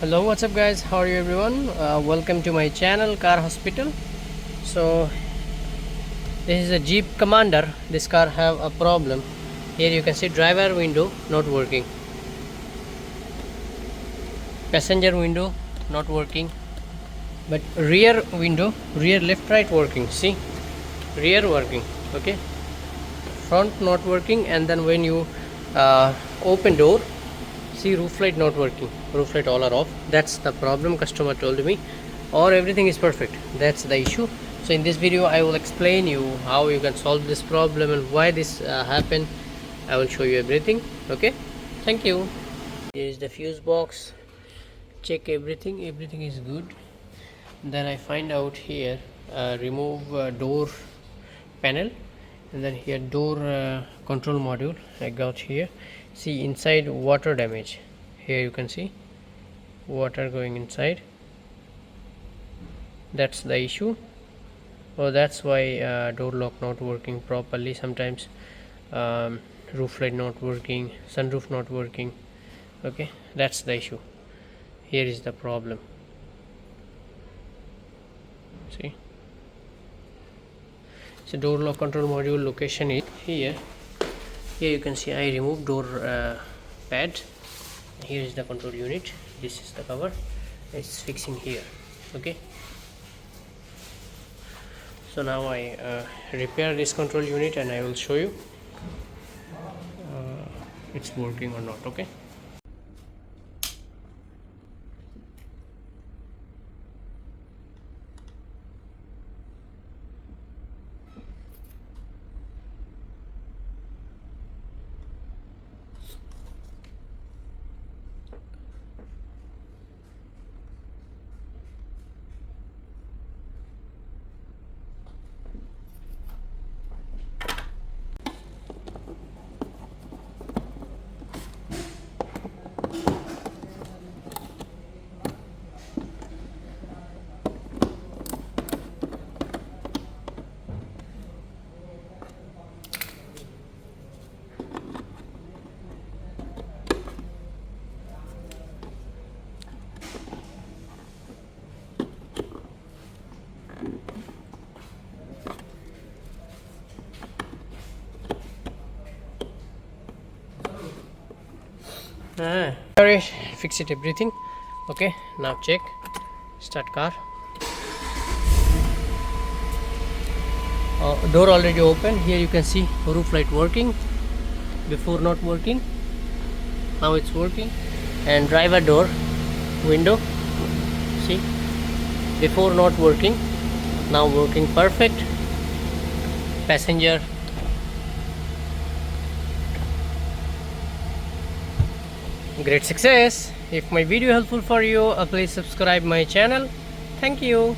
Hello, what's up guys, how are you everyone? Welcome to my channel Car Hospital. So this is a Jeep Commander. This car have a problem. Here you can see driver window not working, passenger window not working, but rear window, rear left right working. See, rear working, okay, front not working. And then when you open door, see roof light not working, roof light all are off. That's the problem, customer told me, or everything is perfect. That's the issue. So in this video I will explain you how you can solve this problem and why this happened. I will show you everything. Okay, thank you. Here is the fuse box. Check everything is good. Then I find out here, remove door panel, and then here door control module I got here. See inside water damage. Here you can see water going inside. That's the issue. Oh, that's why door lock not working properly. Sometimes roof light not working, sunroof not working. Okay, that's the issue. Here is the problem. See, so door lock control module location is here. Here you can see I removed door pad. Here is the control unit. This is the cover. It's fixing here. Okay, so now I repair this control unit and I will show you it's working or not. Okay, sorry, fix it everything. Okay, now check, start car. Door already open. Here you can see roof light working, before not working, now it's working. And driver door window, see, before not working, now working perfect. Passenger, great success. If my video helpful for you, please subscribe my channel. Thank you.